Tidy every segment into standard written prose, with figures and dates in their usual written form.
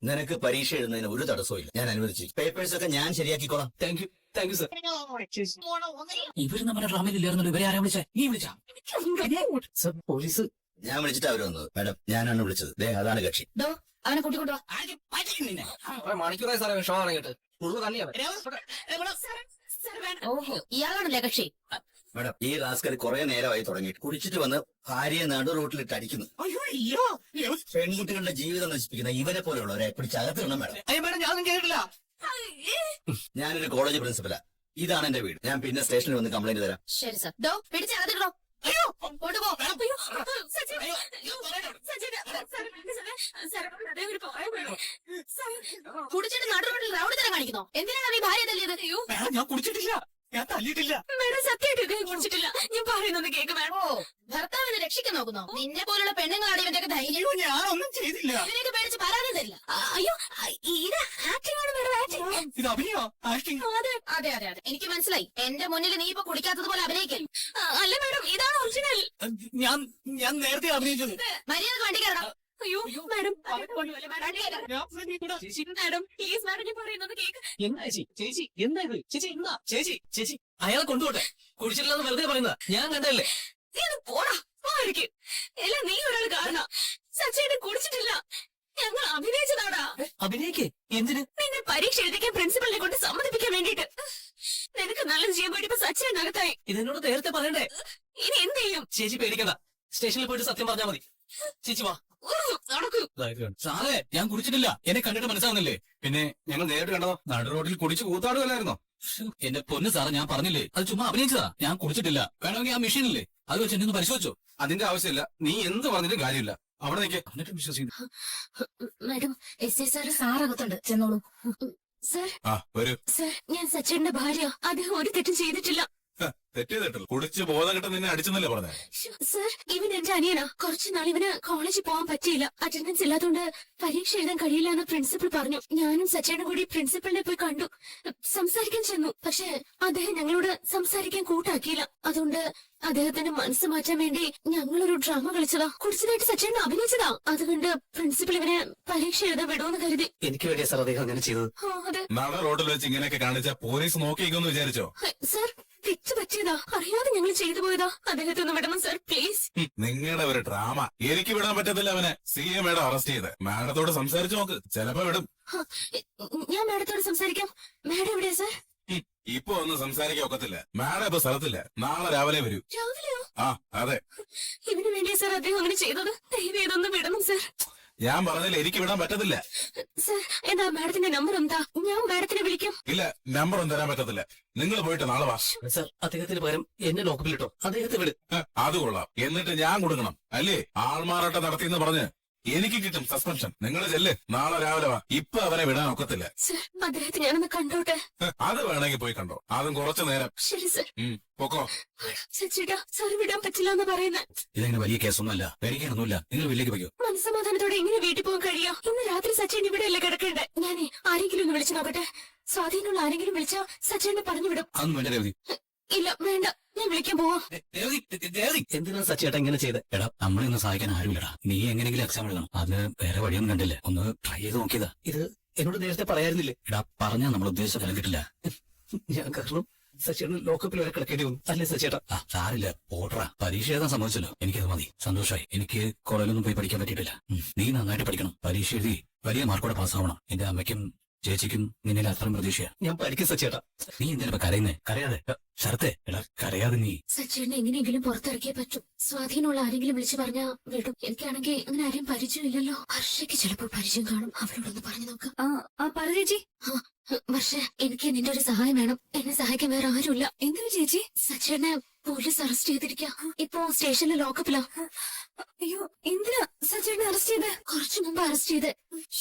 നിനക്ക് പരീക്ഷ എഴുതുന്നതിന് ഒരു തടസ്സവും ഇല്ല. ഞാൻ അനുവദിച്ചു. പേപ്പേഴ്സ് ഒക്കെ ഞാൻ ശരിയാക്കിക്കോളാം. Thank you sir. ഇവര് നമ്മുടെ ഡ്രാമയിൽ ഇല്ലായിരുന്നല്ലോ. ഇവരെ ആരാ വിളിച്ചേ? നീ വിളിച്ചാ? Sir police. ഞാൻ വിളിച്ചിട്ട് അവര് വന്നത്. മാഡം ഞാനാണ് വിളിച്ചത്. അതാണ് കക്ഷി. അവനെ കൂട്ടിക്കൊണ്ടുവാ. മണിക്കൂറായി സാറേ ഷോ തുടങ്ങിയിട്ട്. ഓഹോ, ഇയാളാണല്ലേ കക്ഷി? മാഡം ഈ റാസ്കൽ കുറെ നേരമായി തുടങ്ങിയിട്ട് കുടിച്ചിട്ട് വന്ന് ഭാര്യയെ നടു റോട്ടിലിട്ട് അടിക്കുന്നു. പെൺകുട്ടികളുടെ ജീവിതം നശിപ്പിക്കുന്ന ഇവരെ പോലെയുള്ളവരെ പിടിച്ചകത്തിടണം മാഡം. മാഡം ഞാനൊന്നും കേട്ടില്ല. ഞാനൊരു കോളേജ് പ്രിൻസിപ്പലാ. ഇതാണ് എന്റെ വീട്. ഞാൻ പിന്നെ സ്റ്റേഷനിൽ വന്ന് കംപ്ലൈന്റ് തരാം. ശരി സാർ. പിടിച്ചകത്തിടണോ? കൊണ്ടുപോ. കുടിച്ചിട്ട് നടുറോട്ടിൽ റൗഡി തരം കാണിക്കുന്നോ? എന്തിനാണ് നീ ഭാര്യ തല്ലിയത്? ഞാൻ കുടിച്ചിട്ടില്ല, ഞാൻ തല്ലിയിട്ടില്ല. മേഡം സത്യമായിട്ട് കുടിച്ചിട്ടില്ല. ഞാൻ പറയുന്നത് കേക്ക് വേണം. ഓ, ഭർത്താവിനെ രക്ഷിക്കാൻ നോക്കുന്നോ? നിന്നെ പോലുള്ള പെണ്ണുങ്ങളാണ് ഇവന്റെ ധൈര്യം. ഞാനൊന്നും ചെയ്തില്ല. ഇതിനൊക്കെ പേടിച്ച് പരാതി തരില്ല. അയ്യോ, ഇത് ആക്ടിംഗ് ആണ് മേഡം, ആക്ടിംഗ്. ഇത് അഭിനയോ? ആക്ടിംഗ്? അതെ അതെ അതെ അതെ, എനിക്ക് മനസ്സിലായി. എന്റെ മുന്നിൽ നീ ഇപ്പൊ കുടിക്കാത്തത് പോലെ അഭിനയിക്കും. അല്ല മേഡം, ഇതാണ് ഒറിജിനൽ. ഞാൻ നേരത്തെ അഭിനയിച്ചത്. മര്യാദ വണ്ടി കയറണം. അയ്യോ മാഡം, മാഡം പ്ലീസ് മാഡം, ഞാൻ പറയുന്നത് കേക്ക്. എന്താ ചേച്ചി? എന്താ ഇത്? ചേച്ചി എന്താ? ചേച്ചി അയാളെ കൊണ്ടുപോട്ടെ. കുടിച്ചിട്ടില്ലെന്ന് വെറുതെ പറയുന്നത് ഞാൻ കണ്ടല്ലേ. നീ ഒന്ന് പോടാ, പോയിരിക്ക്. എല്ലാം നീ ഒരാൾ കാരണം. സച്ചേട്ടൻ കുടിച്ചിട്ടില്ല, ഞങ്ങൾ അഭിനയിച്ചതാടാ. അഭിനയിക്കേ? എന്തിന്? നിന്നെ പരീക്ഷ എഴുതിക്കാൻ പ്രിൻസിപ്പലിനെ കൊണ്ട് സമ്മതിപ്പിക്കാൻ വേണ്ടിട്ട്. നിനക്ക് നല്ലത് ചെയ്യാൻ വേണ്ടി ഇപ്പൊ സച്ചേട്ടൻ അകത്തായി. ഇതെന്നോട് നേരത്തെ പറയണ്ടേ? ഇനി എന്ത് ചെയ്യും? ചേച്ചി പേടിക്കണ്ട, സ്റ്റേഷനിൽ പോയിട്ട് സത്യം പറഞ്ഞാൽ മതി. ചേച്ചി വാ. സാറേ ഞാൻ കുടിച്ചിട്ടില്ല, എന്നെ കണ്ടിട്ട് മനസ്സിലാവുന്നില്ലേ? പിന്നെ ഞങ്ങൾ നേരിട്ട് കണ്ടതോ? നടു റോഡിൽ കുടിച്ച് കൂത്താടുകയല്ലായിരുന്നോ? എന്റെ പൊന്ന് സാറ്, ഞാൻ പറഞ്ഞില്ലേ അത് ചുമ്മാ അഭിനയിച്ചതാ. ഞാൻ കുടിച്ചിട്ടില്ല. വേണമെങ്കിൽ ആ മെഷീനില്ലേ അത് വെച്ച് എന്നെ ഒന്ന് പരിശോധിച്ചോ. അതിന്റെ ആവശ്യമില്ല, നീ എന്ത് പറഞ്ഞിട്ടും കാര്യമില്ല. അവിടെ നിൽക്കേ, എന്നിട്ട് വിശ്വസിക്കുന്നു. മാഡം, സാറകത്തുണ്ട്, ചെന്നോളൂ. സാർ, സാർ, ഞാൻ സച്ചേട്ടന്റെ ഭാര്യ. അദ്ദേഹം ഒരു തെറ്റും ചെയ്തിട്ടില്ല. തെറ്റിയതട്ടല്ലോ. കുടിച്ച് ബോധം കിട്ടാൻ നിന്നെ അടിച്ചെന്നല്ലേ പറഞ്ഞേ? സർ, ഇവൻ എന്റെ അനിയനാ. കുറച്ചു നാൾ ഇവന് കോളേജിൽ പോകാൻ പറ്റിയില്ല. അറ്റൻഡൻസ് ഇല്ലാത്തതുകൊണ്ട് പരീക്ഷ എഴുതാൻ കഴിയില്ല എന്ന് പ്രിൻസിപ്പൽ പറഞ്ഞു. ഞാനും സച്ചേട്ടനും കൂടി പ്രിൻസിപ്പലിനെ പോയി കണ്ടു, സംസാരിക്കാൻ ചെന്നു. പക്ഷെ അദ്ദേഹം ഞങ്ങളോട് സംസാരിക്കാൻ കൂട്ടാക്കിയില്ല. അതുകൊണ്ട് അദ്ദേഹത്തിന്റെ മനസ്സ് മാറ്റാൻ വേണ്ടി ഞങ്ങളൊരു ഡ്രാമ കളിച്ചതാ. കുടിച്ചതായിട്ട് സച്ചേട്ടൻ അഭിനയിച്ചതാ. അതുകൊണ്ട് പ്രിൻസിപ്പൽ ഇവനെ പരീക്ഷ എഴുതാൻ വിടുമെന്ന് കരുതി. എനിക്ക് വേണ്ടിയാ സാർ അദ്ദേഹം അങ്ങനെ ചെയ്തത്. അതെ. നട റോഡിൽ വെച്ച് ഇങ്ങനെയൊക്കെ കാണിച്ച പോലീസ് നോക്കിയിരിക്കുമെന്ന് വിചാരിച്ചോ? സർ, തെറ്റ് പറ്റിയതാ. അറിയാതെ ഞങ്ങൾ ചെയ്തു പോയതാ. അദ്ദേഹത്തെ ഒന്ന് വിടണം സർ, പ്ലീസ്. നിങ്ങളുടെ ഒരു ഡ്രാമ. എനിക്ക് വിടാൻ പറ്റത്തില്ല. അവനെ CA മേഡം അറസ്റ്റ് ചെയ്ത്. മാഡത്തോട് സംസാരിച്ചു നോക്ക്, ചിലപ്പോ വിടും. ഞാൻ മാഡത്തോട് സംസാരിക്കാം. മാഡം എവിടെയാ സർ? ഇപ്പൊ ഒന്നും സംസാരിക്കാൻ ഒക്കത്തില്ല. മാഡം ഇപ്പൊ സ്ഥലത്തില്ല. നാളെ രാവിലെ വരൂ. രാവിലെയോ? അതെ. ഇതിനു വേണ്ടിയാ സർ അദ്ദേഹം അങ്ങനെ ചെയ്തത്? ദയവ് ഇതൊന്ന് വിടണം സർ. ഞാൻ പറഞ്ഞില്ല, എനിക്ക് വിടാൻ പറ്റത്തില്ല. സർ, എന്താ മാഡത്തിന്റെ നമ്പർ എന്താ? ഞാൻ മാഡത്തിനെ വിളിക്കാം. ഇല്ല, നമ്പർ ഒന്നും തരാൻ പറ്റത്തില്ല. നിങ്ങൾ പോയിട്ട് നാളെ വാ. സാർ, അദ്ദേഹത്തിന് പകരം എന്നെ ലോക്കപ്പിലിട്ടോ. അദ്ദേഹത്തെ വിട്. അത് കൊള്ളാം. എന്നിട്ട് ഞാൻ കൊടുക്കണം അല്ലേ? ആൾമാറാട്ടം നടത്തിയെന്ന് പറഞ്ഞ് എനിക്ക് കിട്ടും സസ്പെൻഷൻ. നിങ്ങൾ ചെല്ല്, നാളെ രാവിലെ വാ. ഇപ്പൊ അവനെ വിടാൻ ഒക്കത്തില്ല. സർ, അദ്ദേഹത്തെ ഞാനൊന്ന് കണ്ടോട്ടെ. അത് വേണമെങ്കിൽ പോയി കണ്ടോ, അതും കുറച്ചു നേരം. ശരി സർ. പൊക്കോ. സച്ചിട്ടാ, സാർ വിടാൻ പറ്റില്ല എന്ന് പറയുന്നത്. ഇതങ്ങനെ വലിയ കേസൊന്നുമല്ല, പേടിക്കാനൊന്നുമില്ല. നിങ്ങൾ വീട്ടിലേക്ക് പോയോ? മനസ്സമാധാനത്തോടെ എങ്ങനെ വീട്ടിൽ പോകാൻ കഴിയാ? ഇന്ന് രാത്രി സച്ചിൻ ഇവിടെ അല്ലേ കിടക്കണ്ടേ? ഞാനേ ആരെങ്കിലും ഒന്ന് വിളിച്ചു നോക്കട്ടെ. സ്വാധീനമുള്ള ആരെങ്കിലും വിളിച്ചാ സച്ചിനെ പറഞ്ഞു വിടും. അതൊന്നും വേണ്ട രവതി. ഇല്ല വേണ്ട, ഞാൻ വിളിക്കാൻ പോവാ. എന്തിനാ സച്ചേട്ടാ ഇങ്ങനെ ചെയ്ത്? എടാ, നമ്മളെ ഒന്ന് സഹായിക്കാൻ ആരുമില്ലടാ. നീ എങ്ങനെങ്കിലും എക്സാം എഴുതണം. അതിന് വേറെ വഴിയൊന്നും കണ്ടില്ല. ഒന്ന് ട്രൈ ചെയ്ത് നോക്കിയതാ. ഇത് എന്നോട് നേരത്തെ പറയായിരുന്നില്ലേ? എടാ, പറഞ്ഞാൽ നമ്മൾ ഉദ്ദേശിച്ച ഫലം കിട്ടില്ല. ഞാൻ കാരണം സച്ചേട്ടൻ ലോക്കപ്പിൽ വരെ കിടക്കേണ്ടി വന്നു അല്ലേ സച്ചേട്ടാ? സാരില്ല, പോട്ടറാ. പരീക്ഷ എഴുതാൻ സമ്മതിച്ചല്ലോ, എനിക്കത് മതി. സന്തോഷമായി. എനിക്ക് കോളേജിലൊന്നും പോയി പഠിക്കാൻ പറ്റിയിട്ടില്ല. നീ നന്നായിട്ട് പഠിക്കണം. പരീക്ഷ എഴുതി വലിയ മാർക്കോടെ പാസ്സാവണം. എന്റെ അമ്മയ്ക്കും ചേച്ചിക്കും നിന്നിൽ അത്രയും പ്രതീക്ഷയാ. ഞാൻ പഠിക്കും സച്ചേട്ടാ. നീ എന്തിനാ കരയുന്നേ? കരയാതെ. ശരത്തെ, എടാ കരയാതെ നീ. സച്ചിനെ എങ്ങനെയെങ്കിലും പുറത്തിറക്കിയേ പറ്റൂ. സ്വാധീനമുള്ള ആരെങ്കിലും വിളിച്ചു പറഞ്ഞാ വിടും. എനിക്കാണെങ്കിൽ അങ്ങനെ ആരെയും പരിചയമില്ലല്ലോ. ഹർഷയ്ക്ക് ചിലപ്പോൾ പരിചയം കാണും. അവരോടൊന്ന് പറഞ്ഞു നോക്കാം. പറ ചേച്ചി. വർഷ, എനിക്ക് നിന്റെ ഒരു സഹായം വേണം. എന്നെ സഹായിക്കാൻ വേറെ ആരുമില്ല. എന്തിനു ചേച്ചി? സച്ചിനെ പോലീസ് അറസ്റ്റ് ചെയ്തിരിക്കാം. ഇപ്പോ സ്റ്റേഷനിൽ ലോക്കപ്പിലാ. അയ്യോ, എന്തിനാ സച്ചിനെ അറസ്റ്റ് ചെയ്ത്? കുറച്ചു മുമ്പ് അറസ്റ്റ് ചെയ്ത്.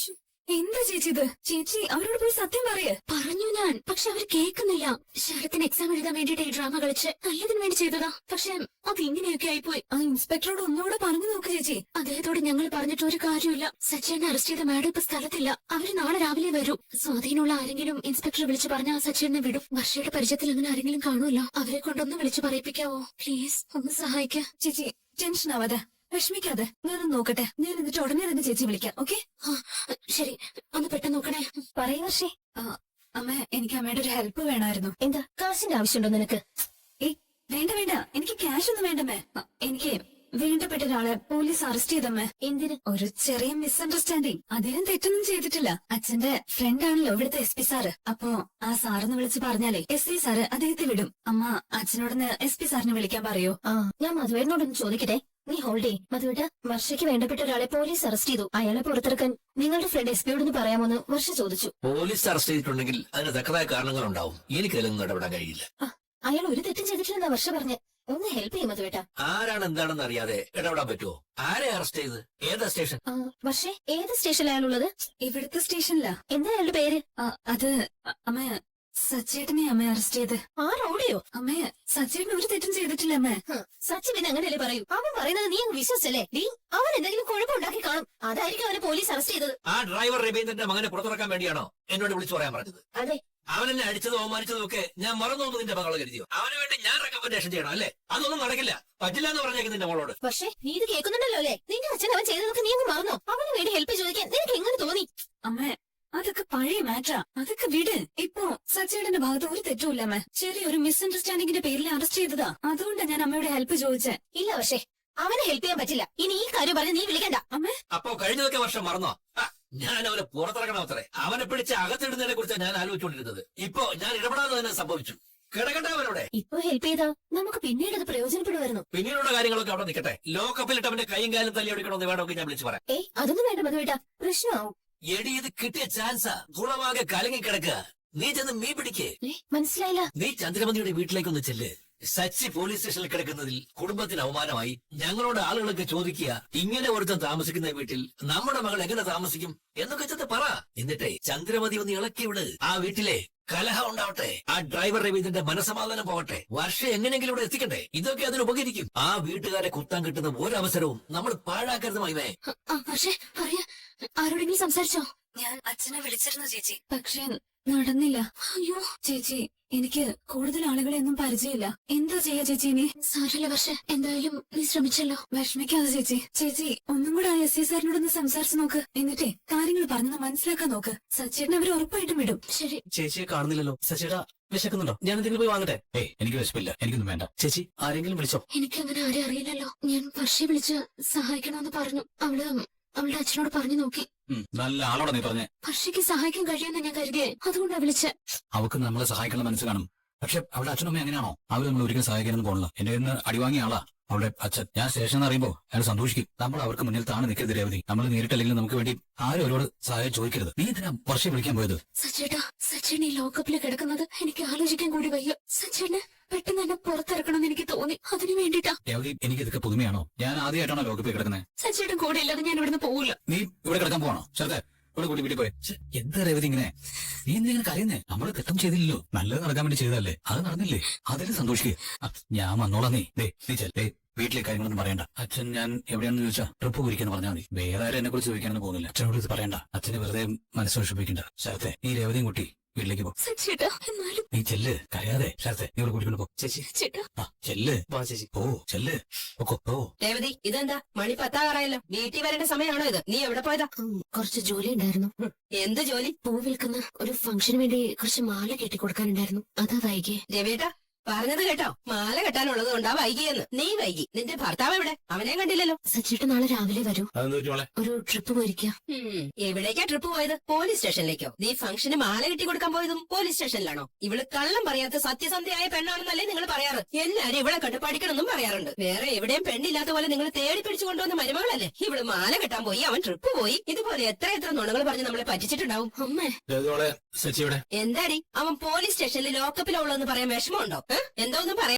എന്താ ചേച്ചി ഇത്? ചേച്ചി അവരോട് പോയി സത്യം പറയേ. പറഞ്ഞു ഞാൻ, പക്ഷെ അവർ കേൾക്കുന്നില്ല. ശരത്തിന് എക്സാം എഴുതാൻ വേണ്ടിട്ട് ഈ ഡ്രാമ കളിച്ച് നല്ലതിന് വേണ്ടി ചെയ്തതാ. പക്ഷെ അത് ഇങ്ങനെയൊക്കെ ആയിപ്പോയി. ആ ഇൻസ്പെക്ടറോട് ഒന്നുകൂടെ പറഞ്ഞു നോക്ക് ചേച്ചി. അദ്ദേഹത്തോട് ഞങ്ങൾ പറഞ്ഞിട്ട് ഒരു കാര്യമില്ല. സച്ചിനെ അറസ്റ്റ് ചെയ്ത മാഡം ഇപ്പൊ സ്ഥലത്തില്ല. അവര് നാളെ രാവിലെ വരൂ. സ്വാധീനമുള്ള ആരെങ്കിലും ഇൻസ്പെക്ടർ വിളിച്ചു പറഞ്ഞാൽ സച്ചിനെ വിടും. വർഷയുടെ പരിചയത്തിൽ അങ്ങനെ ആരെങ്കിലും കാണുമല്ലോ. അവരെ കൊണ്ടൊന്ന് വിളിച്ചു പറയിപ്പിക്കാവോ പ്ലീസ്? ഒന്ന് സഹായിക്ക ചേച്ചി. ടെൻഷൻ ആവാതെ, വിഷമിക്കാതെ ഞാനൊന്ന് നോക്കട്ടെ. ഞാൻ എന്നിട്ട് ഉടനെ തന്നെ ചേച്ചി വിളിക്കാം. ഓക്കെ? ശരി, ഒന്ന് പെട്ടെന്ന് നോക്കണേ. പറയൂ വർഷേ. അമ്മ, എനിക്ക് അമ്മയുടെ ഒരു ഹെൽപ്പ് വേണമായിരുന്നു. എന്താ, കാശിന്റെ ആവശ്യമുണ്ടോ നിനക്ക്? വേണ്ട വേണ്ട, എനിക്ക് ക്യാഷ് ഒന്നും വേണ്ടമ്മേ. എനിക്ക് വേണ്ടപ്പെട്ട ഒരാളെ പോലീസ് അറസ്റ്റ് ചെയ്തമ്മേ. എന്തിന്? ഒരു ചെറിയ മിസ്അണ്ടർസ്റ്റാൻഡിങ്. അദ്ദേഹം തെറ്റൊന്നും ചെയ്തിട്ടില്ല. അച്ഛന്റെ ഫ്രണ്ട് ആണല്ലോ ഇവിടുത്തെ SP സാറ്. അപ്പോ ആ സാറെന്ന് വിളിച്ച് പറഞ്ഞാലേ SP സാറ് അദ്ദേഹത്തെ വിടും. അമ്മ അച്ഛനോടൊന്ന് SP സാറിനെ വിളിക്കാൻ പറയോ? ഞാൻ മധുവേട്ടനോടൊന്ന് ചോദിക്കട്ടെ. നീ ഹോൾഡ് ചെയ്. മധുവേട്ട, വർഷയ്ക്ക് വേണ്ടപ്പെട്ട ഒരാളെ പോലീസ് അറസ്റ്റ് ചെയ്തു. അയാളെ പുറത്തിറക്കാൻ നിങ്ങളുടെ ഫ്രണ്ട് SP യോടൊന്ന് പറയാമോന്ന് വർഷ ചോദിച്ചു. പോലീസ് അറസ്റ്റ് ചെയ്തിട്ടുണ്ടെങ്കിൽ അതിന് തക്കതായ കാരണങ്ങളുണ്ടാവും. എനിക്കതിലൊന്നും ഇടപെടാൻ കഴിയില്ല. അയാൾ ഒരു തെറ്റും ചെയ്തിട്ടില്ലെന്നാ വർഷ പറഞ്ഞ്. ഒന്ന് ഹെൽപ്പ് ചെയ്യും മധുവേട്ട. ആരാണ് എന്താണെന്ന് അറിയാതെ ഇടപെടാൻ പറ്റുമോ? ആരെ അറസ്റ്റ് ചെയ്ത്? ഏതാ സ്റ്റേഷൻ? വർഷേ, ഏത് സ്റ്റേഷനിലാണ് അയാളുള്ളത്? ഇവിടുത്തെ സ്റ്റേഷനിലാ. എന്താ അയാളുടെ പേര്? അത് അമ്മ, സച്ചേട്ടനെ അമ്മ അറസ്റ്റ് ചെയ്ത്. ആ റൗഡിയോ? അമ്മ, സച്ചേട്ടൻ ഒരു തെറ്റും ചെയ്തിട്ടില്ല അമ്മ. സച്ചി പിന്നെ അങ്ങനെയല്ലേ പറയൂ. അവൻ പറയുന്നത് നീ അങ്ങ് വിശ്വസിച്ചല്ലേ? നീ അവൻ എന്തെങ്കിലും കുഴപ്പമുണ്ടാക്കി കാണും. അതായിരിക്കും അവനെ പോലീസ് അറസ്റ്റ് ചെയ്തത്. ആ ഡ്രൈവർ രവീന്ദ്രന്റെ മകനെ പുറത്തിറക്കാൻ വേണ്ടിയാണോ എന്നോട് വിളിച്ചു പറയാൻ പറഞ്ഞത്? അതെ. അവനെന്നെ അടിച്ചതും അവമാനിച്ചതും ഒക്കെ ഞാൻ മറന്നോന്ന് നിന്റെ മകളെ കരുതിയോ? അവന് വേണ്ടി ഞാൻ റെക്കമെൻഡേഷൻ ചെയ്യണം അല്ലേ? അതൊന്നും നടക്കില്ല. പറ്റില്ല എന്ന് പറഞ്ഞേക്കും നിന്റെ മോളോട്. പക്ഷേ നീ ഇത് കേൾക്കുന്നുണ്ടല്ലോ അല്ലേ? നിന്റെ അച്ഛൻ അവൻ ചെയ്തതൊക്കെ നീ അങ്ങ് മറന്നോ? അവന് വേണ്ടി ഹെൽപ്പ് ചോദിക്കാൻ നിനക്ക് എങ്ങനെ തോന്നി? അമ്മ, അതൊക്കെ പഴയ മാറ്ററാ. അതൊക്കെ വിട്. ഇപ്പോ സച്ചേട്ടന്റെ ഭാഗത്ത് ഒരു തെറ്റുമില്ല അമ്മ. ചെറിയൊരു മിസ്അണ്ടർസ്റ്റാൻഡിങ്ങിന്റെ പേരിൽ അറസ്റ്റ് ചെയ്തതാ. അതുകൊണ്ടാ ഞാൻ അമ്മയുടെ ഹെൽപ്പ് ചോദിച്ചേ. ഇല്ല പക്ഷേ അവനെ ഹെൽപ്പ് ചെയ്യാൻ പറ്റില്ല. ഇനി ഈ കാര്യം പറഞ്ഞ് നീ വിളിക്കണ്ട അമ്മ. അപ്പോ കഴിഞ്ഞതൊക്കെ വർഷം മറന്നോ? ഞാൻ അവനെ പുറത്തിറക്കണം അത്രേ. അവനെ പിടിച്ച് അകത്തിടുന്നതിനെ കുറിച്ചാണ് ഞാൻ ആലോചിച്ചുകൊണ്ടിരുന്നത്. ഇപ്പൊ ഞാൻ ഇടപെടാതെ തന്നെ സംഭവിച്ചു. കിടക്കട്ടെ അവനോടെ. ഇപ്പൊ ഹെൽപ്പ് ചെയ്താ നമുക്ക് പിന്നീട് അത് പ്രയോജനപ്പെടുമായിരുന്നു. പിന്നീടുള്ള കാര്യങ്ങളൊക്കെ അവിടെ നിൽക്കട്ടെ. ലോക്കപ്പിലിട്ട് അവന്റെ കൈയും കാലും തല്ലി എടുക്കണമെന്ന് വേണമെങ്കിൽ ഞാൻ വിളിച്ചു പറയാം. അതൊന്നും വേണ്ട മധുവേട്ട, പ്രശ്നമാവും. എടി, ഇത് കിട്ടിയ ചാൻസാ. ഗുണമാകെ കലങ്ങി കിടക്കുക. നീ ചെന്ന് മീ പിടിക്കേ. മനസ്സിലായില്ല. നീ ചന്ദ്രമതിയുടെ വീട്ടിലേക്കൊന്ന് ചെല്ല്. സച്ചി പോലീസ് സ്റ്റേഷനിൽ കിടക്കുന്നതിൽ കുടുംബത്തിന് അവമാനമായി. ഞങ്ങളോട് ആളുകളൊക്കെ ചോദിക്കുക, ഇങ്ങനെ ഒരുത്തൻ താമസിക്കുന്ന വീട്ടിൽ നമ്മുടെ മകൾ എങ്ങനെ താമസിക്കും എന്നൊക്കെ ചെന്ന് പറ. എന്നിട്ടേ ചന്ദ്രമതി ഒന്ന് ഇളക്കി വിട്. ആ വീട്ടിലെ കലഹം ഉണ്ടാവട്ടെ. ആ ഡ്രൈവർ രവീന്ദ്രന്റെ മനസമാധാനം പോവട്ടെ. വർഷം എങ്ങനെയെങ്കിലും ഇവിടെ എത്തിക്കണ്ടേ. ഇതൊക്കെ അതിന് ഉപകരിക്കും. ആ വീട്ടുകാരെ കുത്താൻ കിട്ടുന്ന ഒരവസരവും നമ്മൾ പാഴാക്കരുത് മൈമേ. പക്ഷേ പറയാ, ആരോടെങ്കിലും സംസാരിച്ചോ? ഞാൻ അച്ഛനെ വിളിച്ചിരുന്നു ചേച്ചി, പക്ഷേ നടന്നില്ല. അയ്യോ ചേച്ചി, എനിക്ക് കൂടുതൽ ആളുകളെ ഒന്നും പരിചയമില്ല. എന്താ ചെയ്യാ ചേച്ചി ഇനി? സാരല്ല വർഷ, എന്തായാലും നീ ശ്രമിച്ചല്ലോ. വിഷമിക്കാതെ ചേച്ചി. ചേച്ചി ഒന്നും കൂടെ ആ SP സാറിനോടൊന്ന് സംസാരിച്ചു നോക്ക്. എന്നിട്ടേ കാര്യങ്ങൾ പറഞ്ഞത് മനസ്സിലാക്കാൻ നോക്ക്. സച്ചേട്ടൻ അവരെ ഉറപ്പായിട്ടും വിടും. ശരി. ചേച്ചിയെ കാണുന്നില്ലല്ലോ. സച്ചേട്ടാ, വിശക്കുന്നുണ്ടോ? ഞാൻ എന്തെങ്കിലും പോയി വാങ്ങട്ടെ? എനിക്ക് വിശപ്പില്ല, എനിക്കൊന്നും വേണ്ട. ചേച്ചി, ആരെങ്കിലും വിളിച്ചോ? എനിക്കങ്ങനെ ആരെ അറിയില്ലല്ലോ. ഞാൻ വർഷയെ വിളിച്ച് സഹായിക്കണമെന്ന് പറഞ്ഞു. അവളുടെ അച്ഛനോട് പറഞ്ഞു നോക്കി. നല്ല ആളോടെ നീ പറഞ്ഞേ. വർഷയ്ക്ക് സഹായിക്കാൻ കഴിയുമെന്ന് ഞാൻ കരുതിയേ. അതുകൊണ്ടാ വിളിച്ചേ. അവക്ക് നമ്മളെ സഹായിക്കണം മനസ്സ് കാണും. പക്ഷെ അവളുടെ അച്ഛനമ്മ എങ്ങനെയാണോ അവർ നമ്മൾ ഒരിക്കലും സഹായിക്കാനൊന്നും പോകണില്ല. എന്റെ കയ്യിൽ നിന്ന് അടിവാങ്ങിയ ആളാ അവളുടെ അച്ഛൻ. ഞാൻ സ്റ്റേഷൻ എന്ന് അറിയുമ്പോൾ അയാൾ സന്തോഷിക്കും. നമ്മൾ അവർക്ക് മുന്നിൽ താണ് നിൽക്കരുത് രേവതി. നമ്മൾ നേരിട്ടല്ലെങ്കിൽ നമുക്ക് വേണ്ടി ആരും അവരോട് സഹായം ചോദിക്കരുത്. നീ എന്തിനാ വർഷം വിളിക്കാൻ പോയത്? സച്ചേട്ടാ, സച്ചേട്ടൻ ഈ ലോക്കപ്പില് കിടക്കുന്നത് എനിക്ക് ആലോചിക്കാൻ കൂടി വയ്യ. സച്ചേട്ടന് പെട്ടെന്ന് എന്നെ പുറത്തിറക്കണം എന്ന് എനിക്ക് തോന്നി. അതിനു വേണ്ടിട്ടാ. രേവതി, എനിക്ക് ഇതൊക്കെ പുതുമയാണോ? ഞാൻ ആദ്യമായിട്ടാണോ ലോകപ്പിൽ കിടക്കുന്നത്? സച്ചേട്ടൻ കൂടെ ഇല്ലാതെ ഞാൻ ഇവിടുന്ന് പോവില്ല. നീ ഇവിടെ കിടക്കാൻ പോവാണോ? ശരത്തെ, ഇവിടെ കൂടി വീട്ടിൽ പോയെ. എന്താ രേവതി ഇങ്ങനെ? നീ എന്തിങ്ങനെ കരയുന്നേ? നമ്മള് തെറ്റും ചെയ്തില്ലല്ലോ. നല്ലത് നടക്കാൻ വേണ്ടി ചെയ്തല്ലേ. അത് നടന്നില്ലേ? അതിൽ സന്തോഷിക്കുക. ഞാൻ വന്നോളാം. നീ ചെല്ലേ. വീട്ടിലെ കാര്യങ്ങളൊന്നും പറയണ്ട. അച്ഛൻ ഞാൻ എവിടെയാണെന്ന് ചോദിച്ചാ ട്രിപ്പ് കുറിക്കാന്ന് പറഞ്ഞാൽ മതി. വേറെ ആരും എന്നെ കുറിച്ച് ചോദിക്കാനൊന്നും പോകുന്നില്ല. അച്ഛനോട് ഇത് പറയണ്ട. അച്ഛനെ വെറുതെ മനസ്സ് വിഷമിപ്പിക്കണ്ട. ശരത്തെ, നീ രേവതിയും കുട്ടി വീട്ടിലേക്ക് പോ. സച്ചേട്ടാ, എന്നാലും നീ ചെല്ല്, കരയാതെ. ശരത്തെ, നീ ഇവിടെ കൂട്ടിക്കൊണ്ട് പോ. ചേച്ചി, ചേട്ടാ. ചെല്ല്. വാ ചേച്ചി. ഓ ചെല്ല്. ഓ രേവതി, ഇതെന്താ മണി 10 വീട്ടിൽ വരേണ്ട സമയമാണോ ഇത്? നീ എവിടെ പോയതാ? കുറച്ച് ജോലി ഉണ്ടായിരുന്നു. എന്ത് ജോലി? പൂ വിൽക്കുന്ന ഒരു ഫംഗ്ഷന് വേണ്ടി കുറച്ച് മാല കെട്ടിക്കൊടുക്കാനുണ്ടായിരുന്നു. അതാ വൈകിയേ. രവിയേട്ടാ, പറഞ്ഞത് കേട്ടോ, മാല കെട്ടാനുള്ളത് കൊണ്ടാ വൈകിയെന്ന്. നീ വൈകി. നിന്റെ ഭർത്താവ് എവിടെ? അവനെ കണ്ടില്ലല്ലോ. സച്ചേട്ടൻ നാളെ രാവിലെ വരൂ. അതെന്താ ഒരു ട്രിപ്പ് പോയിരിക്കാം. എവിടേക്കാ ട്രിപ്പ് പോയത്? പോലീസ് സ്റ്റേഷനിലേക്കോ? നീ ഫംഗ്ഷന് മാല കെട്ടി കൊടുക്കാൻ പോയതും പോലീസ് സ്റ്റേഷനിലാണോ? ഇവള് കള്ളം പറയാത്ത സത്യസന്ധയായ പെണ്ണാണെന്നല്ലേ നിങ്ങൾ പറയാറ്? എല്ലാരും ഇവളെ കണ്ട് പഠിക്കണമെന്നും പറയാറുണ്ട്. വേറെ എവിടെയും പെണ്ണില്ലാത്ത പോലെ നിങ്ങൾ തേടി പിടിച്ചു കൊണ്ടുവന്ന മരുമകളല്ലേ? ഇവള് മാല കെട്ടാൻ പോയി, അവൻ ട്രിപ്പ് പോയി. ഇതുപോലെ എത്ര നുണകൾ പറഞ്ഞ് നമ്മളെ പറ്റിച്ചിട്ടുണ്ടാവും. അമ്മേ, സച്ചിയുടെ എന്താടി അവൻ പോലീസ് സ്റ്റേഷനിൽ ലോക്കപ്പിലുള്ളതെന്ന് പറയാൻ വിഷമമുണ്ടോ? എന്തോന്നും പറയാം.